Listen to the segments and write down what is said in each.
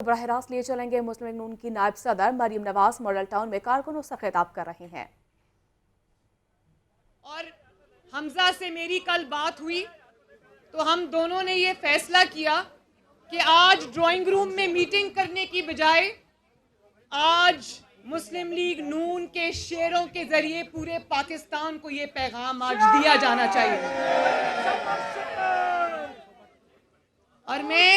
बराह रास्त लिए चलेंगे। मुस्लिम लीग नून की नायब सदर मरियम नवाज मॉडल टाउन में कारकुनों से खिताब कर रही हैं। और हमजा से मेरी कल बात हुई तो हम दोनों ने ये फैसला किया कि आज ड्राइंग रूम में मीटिंग करने की बजाय आज मुस्लिम लीग नून के शेरों के जरिए पूरे पाकिस्तान को ये पैगाम आज दिया जाना चाहिए। और मैं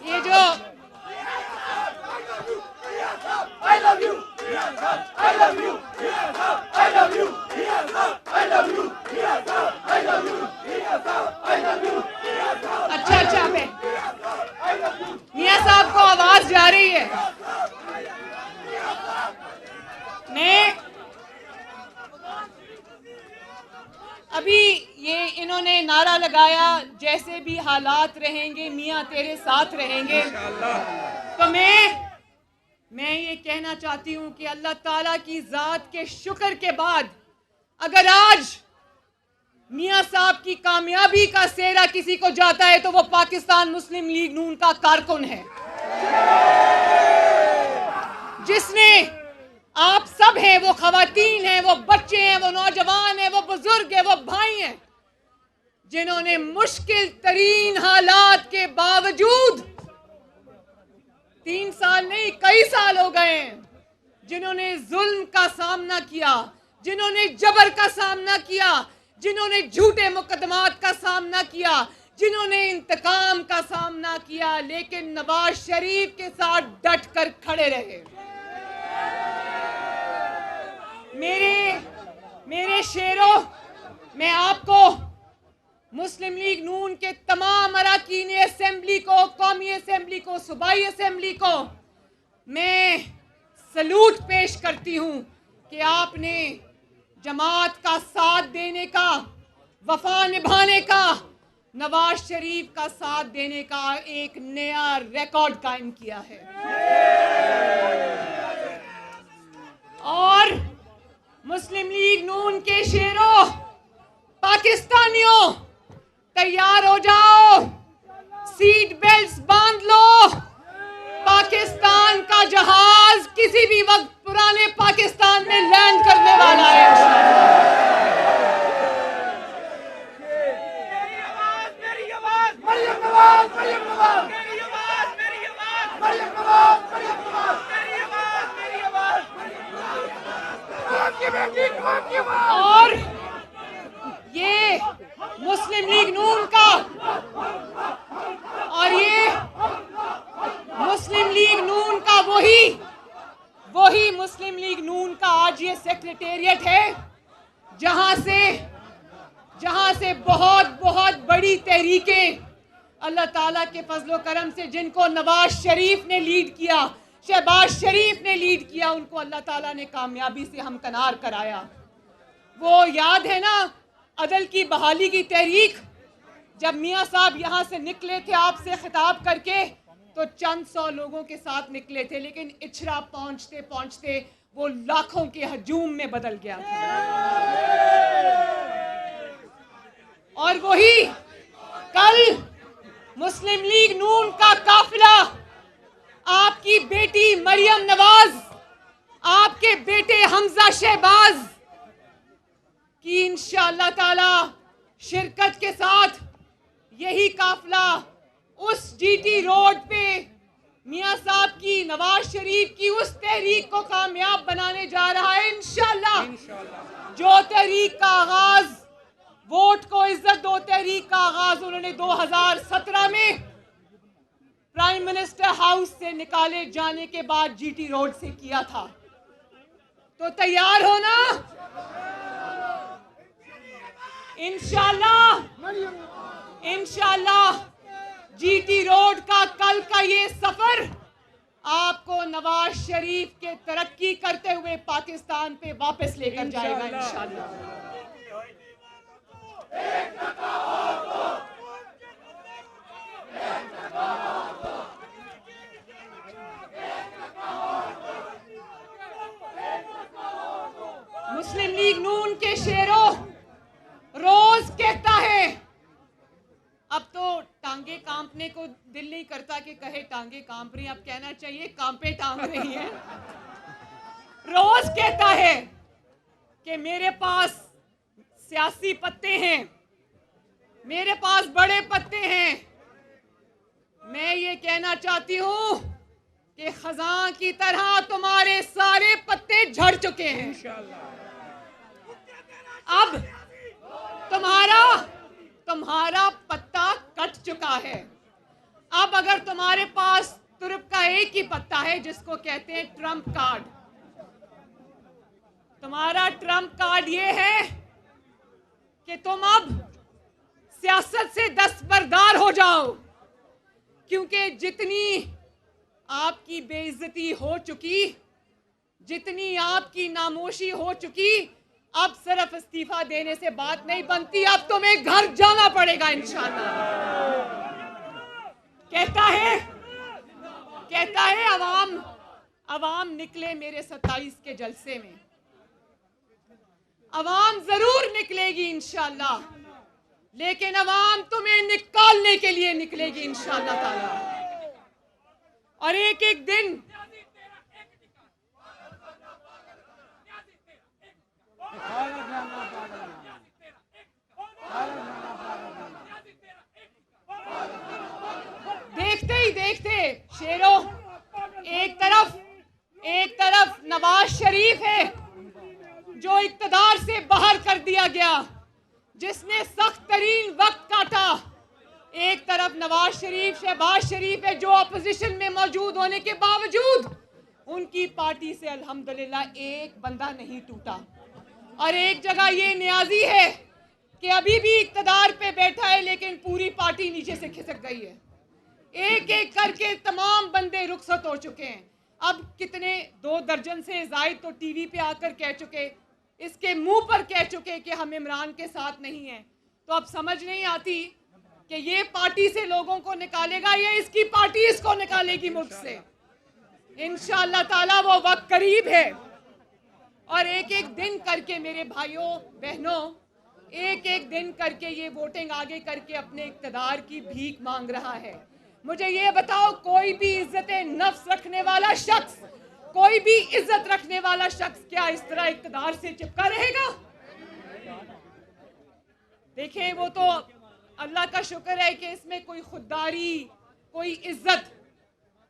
ये जो अच्छा मियां साहब को आवाज जा रही है। मैं अभी ये इन्होंने नारा लगाया जैसे भी हालात रहेंगे मियां तेरे साथ रहेंगे। तो मैं ये कहना चाहती हूं कि अल्लाह ताला की जात के शुक्र के बाद अगर आज मियां साहब की कामयाबी का सेहरा किसी को जाता है तो वो पाकिस्तान मुस्लिम लीग नून का कारकुन है, जिसने आप सब हैं, वो खवातीन हैं, वो बच्चे हैं, वो नौजवान हैं, वो बुजुर्ग हैं, वो भाई हैं, जिन्होंने मुश्किल तरीन हालात के बावजूद 3 साल नहीं कई साल हो गए हैं, जिन्होंने जुल्म का सामना किया, जिन्होंने जबर का सामना किया, जिन्होंने झूठे मुकदमात का सामना किया, जिन्होंने इंतकाम का सामना किया, लेकिन नवाज शरीफ के साथ डट कर खड़े रहे। मेरे शेरों, मैं आपको मुस्लिम लीग नून के तमाम अरकान असेंबली को, कौमी असेंबली को, सूबाई असेंबली को मैं सलूट पेश करती हूं कि आपने जमात का साथ देने का, वफा निभाने का, नवाज शरीफ का साथ देने का एक नया रिकॉर्ड कायम किया है। और मुस्लिम लीग नून के शेरों, पाकिस्तानियों, तैयार हो जाओ, सीट बेल्ट्स बांध लो। पाकिस्तान का जहाज किसी भी वक्त पुराने पाकिस्तान में लैंड करने वाला है। और ये मुस्लिम लीग नून का, और ये मुस्लिम लीग नून का वही मुस्लिम लीग नून का आज ये सेक्रेटेरिएट है जहां से बहुत बड़ी तहरीकें अल्लाह ताला के फजलो करम से, जिनको नवाज शरीफ ने लीड किया, शहबाज शरीफ ने लीड किया, उनको अल्लाह ताला ने कामयाबी से हमकनार कराया। वो याद है ना अदल की बहाली की तहरीक, जब मियां साहब यहाँ से निकले थे आपसे खिताब करके तो चंद 100 लोगों के साथ निकले थे, लेकिन इछरा पहुंचते पहुंचते वो लाखों के हजूम में बदल गया था। और वही कल मुस्लिम लीग नून का काफिला आपकी बेटी मरियम नवाज, आपके बेटे हमजा शहबाज की इंशाअल्लाह ताला शिरकत के साथ यही काफिला उस जीटी रोड पे मियां साहब की, नवाज शरीफ की उस तहरीक को कामयाब बनाने जा रहा है इंशाअल्लाह। जो तहरीक का आगाज, वोट को इज्जत दो तहरीक का आगाज उन्होंने 2017 में प्राइम मिनिस्टर हाउस से निकाले जाने के बाद जीटी रोड से किया था। तो तैयार हो ना? इंशाअल्लाह जीटी रोड का कल का ये सफर आपको नवाज शरीफ के तरक्की करते हुए पाकिस्तान पे वापस लेकर जाएगा इंशाअल्लाह। तो दिल नहीं करता कि कहे टांगे कांप रही, अब कहना चाहिए कांपे टांग रही हैं। रोज कहता है कि मेरे पास सियासी पत्ते हैं, मेरे पास बड़े पत्ते हैं। मैं ये कहना चाहती हूं कि खजां की तरह तुम्हारे सारे पत्ते झड़ चुके हैं। अब तुम्हारा पत्ता कट चुका है। अब अगर तुम्हारे पास तुर्क का एक ही पत्ता है जिसको कहते हैं ट्रम्प कार्ड, तुम्हारा ट्रम्प कार्ड ये है कि तुम अब सियासत से दस्तबरदार हो जाओ, क्योंकि जितनी आपकी बेइज्जती हो चुकी, जितनी आपकी नामोशी हो चुकी, अब सिर्फ इस्तीफा देने से बात नहीं बनती, अब तुम्हें घर जाना पड़ेगा इंशाअल्लाह। कहता है अवाम निकले मेरे 27 के जलसे में। अवाम जरूर निकलेगी इंशाअल्लाह, लेकिन अवाम तुम्हें निकालने के लिए निकलेगी इंशाअल्लाह ताला। और एक एक दिन देखते ही देखते शेरों, एक तरफ नवाज शरीफ है जो इक्तदार से बाहर कर दिया गया, जिसने सख्त तरीन वक्त काटा। एक तरफ शहबाज शरीफ है जो अपोजिशन में मौजूद होने के बावजूद उनकी पार्टी से अल्हम्दुलिल्लाह एक बंदा नहीं टूटा। और एक जगह ये नियाजी है कि अभी भी इक्तदार पे बैठा है लेकिन पूरी पार्टी नीचे से खिसक गई है। एक एक करके तमाम बंदे रुखसत हो चुके हैं। अब कितने 2 दर्जन से जायद तो टीवी पे आकर कह चुके, इसके मुंह पर कह चुके कि हम इमरान के साथ नहीं हैं। तो अब समझ नहीं आती कि ये पार्टी से लोगों को निकालेगा या इसकी पार्टी इसको निकालेगी मुल्क से। इंशाअल्लाह ताला वो वक्त करीब है। और एक एक दिन करके मेरे भाइयों बहनों, एक एक दिन करके ये वोटिंग आगे करके अपने इक्तदार की भीख मांग रहा है। मुझे ये बताओ, कोई भी इज्जत नफ्स रखने वाला शख्स, कोई भी इज्जत रखने वाला शख्स क्या इस तरह इक्तदार से चिपका रहेगा? देखें, वो तो अल्लाह का शुक्र है कि इसमें कोई खुददारी, कोई इज्जत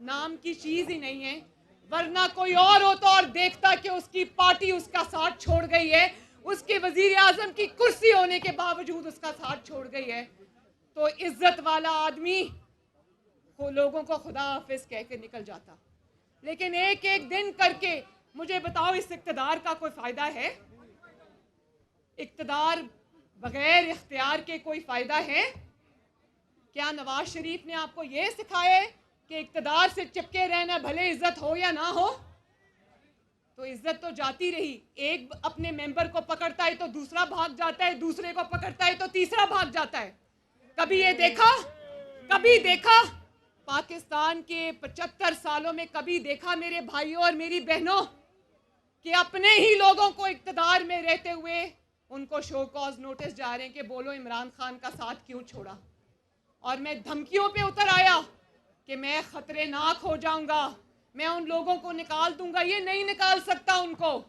नाम की चीज ही नहीं है। वरना कोई और होता और देखता कि उसकी पार्टी उसका साथ छोड़ गई है, उसके वजीर आजम की कुर्सी होने के बावजूद उसका साथ छोड़ गई है, तो इज्जत वाला आदमी को लोगों को खुदा हाफिज कह के निकल जाता। लेकिन एक एक दिन करके मुझे बताओ, इस इक्तदार का कोई फायदा है? इक्तदार बगैर इख्तियार के कोई फायदा है? क्या नवाज शरीफ ने आपको यह सिखाया है कि इक्तदार से चिपके रहना, भले इज्जत हो या ना हो? तो इज्जत तो जाती रही। एक अपने मेंबर को पकड़ता है तो दूसरा भाग जाता है, दूसरे को पकड़ता है तो तीसरा भाग जाता है। कभी देखा पाकिस्तान के 75 सालों में कभी देखा मेरे भाइयों और मेरी बहनों कि अपने ही लोगों को इक्तदार में रहते हुए उनको शो कॉज नोटिस जा रहे हैं कि बोलो इमरान खान का साथ क्यों छोड़ा? और मैं धमकियों पे उतर आया कि मैं खतरनाक हो जाऊंगा, मैं उन लोगों को निकाल दूंगा। ये नहीं निकाल सकता उनको,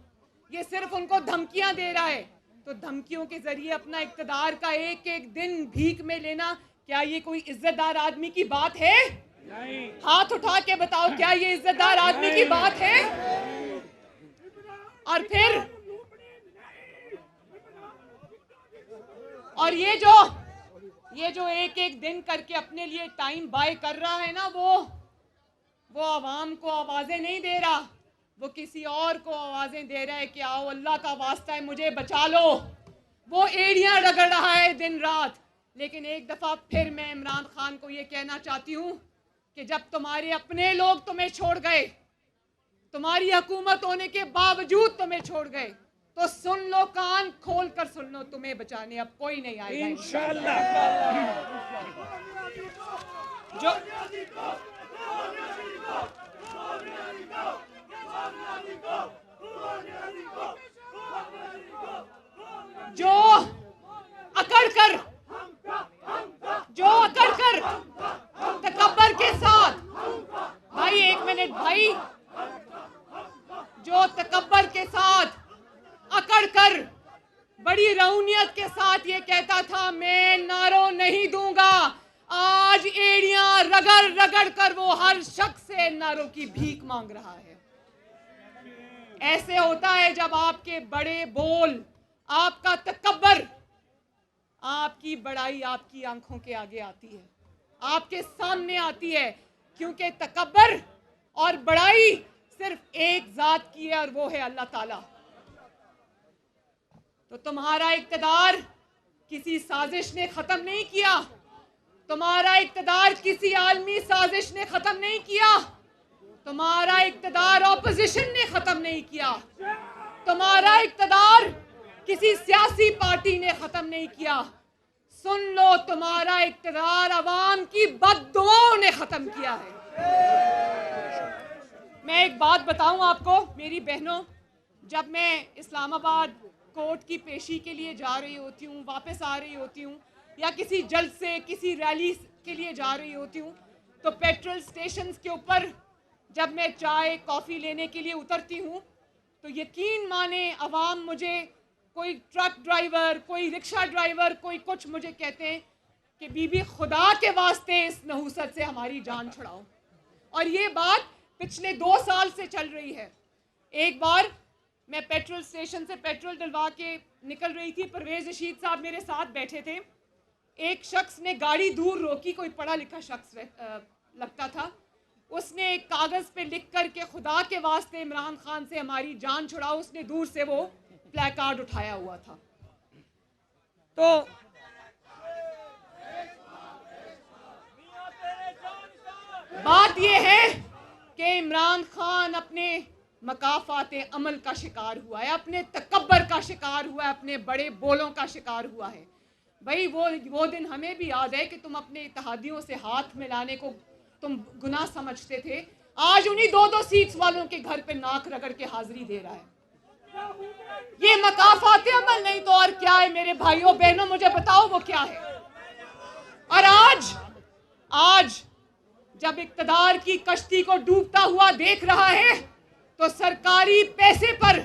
ये सिर्फ उनको धमकियां दे रहा है। तो धमकियों के जरिए अपना इक्तदार का एक एक दिन भीख में लेना, क्या ये कोई इज्जतदार आदमी की बात है? नहीं। हाथ उठा के बताओ, क्या ये इज्जतदार आदमी की बात है? और फिर और ये जो एक एक दिन करके अपने लिए टाइम बाय कर रहा है ना, वो आवाम को आवाजें नहीं दे रहा, वो किसी और को आवाजें दे रहा है कि आओ अल्लाह का वास्ता है मुझे बचा लो। वो एड़ियां रगड़ रहा है दिन रात। लेकिन एक दफा फिर मैं इमरान खान को ये कहना चाहती हूँ कि जब तुम्हारे अपने लोग तुम्हें छोड़ गए, तुम्हारी हुकूमत होने के बावजूद तुम्हें छोड़ गए, तो सुन लो, कान खोल कर सुन लो, तुम्हें बचाने अब कोई नहीं आएगा इंशाअल्लाह। जो अकड़ कर भाई जो तकब्बर के साथ अकड़ कर बड़ी रऊनियत के साथ ये कहता था मैं नारों नहीं दूंगा, आज एड़ियां रगड़ रगड़ कर वो हर शख्स से नारों की भीख मांग रहा है। ऐसे होता है जब आपके बड़े बोल, आपका तकब्बर, आपकी बड़ाई आपकी आंखों के आगे आती है, आपके सामने आती है, क्योंकि तकब्बर और बड़ाई सिर्फ एक जात की है और वो है अल्लाह ताला। तो तुम्हारा इक़्तिदार किसी साजिश ने खत्म नहीं किया, तुम्हारा इक़्तिदार किसी आलमी साजिश ने खत्म नहीं किया, तुम्हारा इक़्तिदार ऑपोजिशन ने खत्म नहीं किया, तुम्हारा इक़्तिदार किसी सियासी पार्टी ने खत्म नहीं किया। सुन लो, तुम्हारा इक़्तिदार अवाम की बद्दुआओं ने खत्म किया है। मैं एक बात बताऊं आपको मेरी बहनों, जब मैं इस्लामाबाद कोर्ट की पेशी के लिए जा रही होती हूँ, वापस आ रही होती हूँ, या किसी जलसे किसी रैली के लिए जा रही होती हूँ, तो पेट्रोल स्टेशन के ऊपर जब मैं चाय कॉफ़ी लेने के लिए उतरती हूँ तो यकीन माने अवाम मुझे, कोई ट्रक ड्राइवर, कोई रिक्शा ड्राइवर, कोई कुछ, मुझे कहते हैं कि बीबी खुदा के वास्ते इस नहुसत से हमारी जान छुड़ाओ। और ये बात पिछले 2 साल से चल रही है। एक बार मैं पेट्रोल स्टेशन से पेट्रोल डलवा के निकल रही थी, परवेज़ रशीद साहब मेरे साथ बैठे थे। एक शख्स ने गाड़ी दूर रोकी, कोई पढ़ा लिखा शख्स लगता था, उसने एक कागज़ पे लिख कर के खुदा के वास्ते इमरान खान से हमारी जान छुड़ाओ, उसने दूर से वो प्लेकार्ड उठाया हुआ था। तो बात यह है कि इमरान खान अपने मकाफाते अमल का शिकार हुआ है, अपने तकब्बर का शिकार हुआ है, अपने बड़े बोलों का शिकार हुआ है। भाई वो दिन हमें भी याद है कि तुम अपने इत्तेहादियों से हाथ मिलाने को तुम गुनाह समझते थे, आज उन्हीं 2-2 सीट्स वालों के घर पे नाक रगड़ के हाजिरी दे रहा है। ये मकाफाते अमल नहीं तो और क्या है मेरे भाइयों बहनों, मुझे बताओ वो क्या है। और आज जब इक़्तिदार की कश्ती को डूबता हुआ देख रहा है तो सरकारी पैसे पर,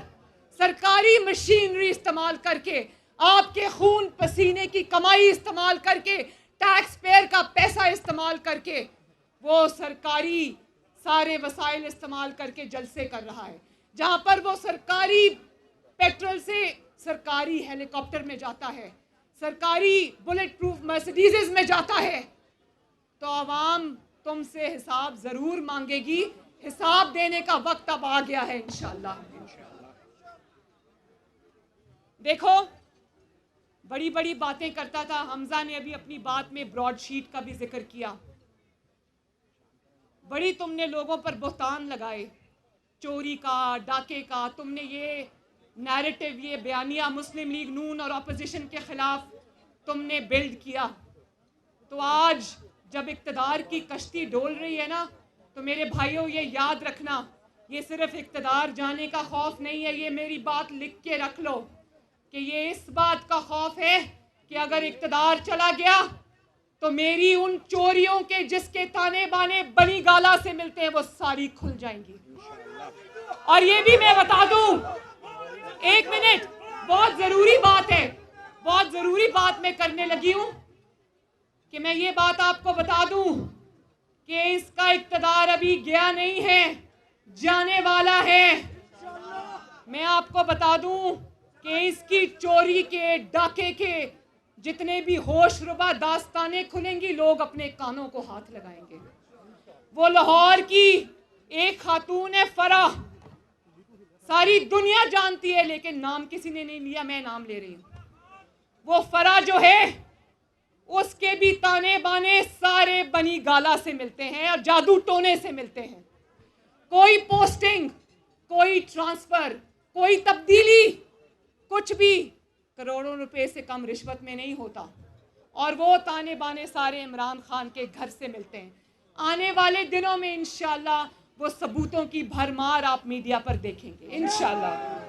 सरकारी मशीनरी इस्तेमाल करके, आपके खून पसीने की कमाई इस्तेमाल करके, टैक्स पेयर का पैसा इस्तेमाल करके, वो सरकारी सारे वसाइल इस्तेमाल करके जलसे कर रहा है। जहां पर वो सरकारी पेट्रोल से सरकारी हेलीकॉप्टर में जाता है, सरकारी बुलेट प्रूफ मर्सिडीज़ में जाता है, तो आवाम तुमसे हिसाब जरूर मांगेगी। हिसाब देने का वक्त अब आ गया है इंशाअल्लाह। देखो, बड़ी बड़ी बातें करता था हमजा ने, अभी अपनी बात में ब्रॉडशीट का भी जिक्र किया। बड़ी तुमने लोगों पर बुहतान लगाए, चोरी का, डाके का, तुमने ये नैरेटिव, ये बयानिया मुस्लिम लीग नून और अपोजिशन के खिलाफ तुमने बिल्ड किया। तो आज जब इक़्तिदार की कश्ती डोल रही है ना, तो मेरे भाइयों ये याद रखना, ये सिर्फ इक़्तिदार जाने का खौफ नहीं है, ये मेरी बात लिख के रख लो कि ये इस बात का खौफ है कि अगर इक़्तिदार चला गया तो मेरी उन चोरियों के जिसके ताने बाने बनी गाला से मिलते हैं वो सारी खुल जाएंगी। और ये भी मैं बता दूं, 1 मिनट, बहुत जरूरी बात है, बहुत जरूरी बात मैं करने लगी हूं कि मैं ये बात आपको बता दूं कि इसका इक़्तिदार अभी गया नहीं है, जाने वाला है। मैं आपको बता दूं कि इसकी चोरी के, डाके के जितने भी होशरुबा दास्तानें खुलेंगी, लोग अपने कानों को हाथ लगाएंगे। वो लाहौर की एक खातून है फराह, सारी दुनिया जानती है, लेकिन नाम किसी ने नहीं लिया, मैं नाम ले रही हूं। वो फराह जो है उसके भी ताने बाने सारे बनी गाला से मिलते हैं और जादू टोने से मिलते हैं। कोई पोस्टिंग, कोई ट्रांसफर, कोई तब्दीली, कुछ भी करोड़ों रुपए से कम रिश्वत में नहीं होता। और वो ताने बाने सारे इमरान खान के घर से मिलते हैं। आने वाले दिनों में इंशाल्लाह वो सबूतों की भरमार आप मीडिया पर देखेंगे इंशाल्लाह।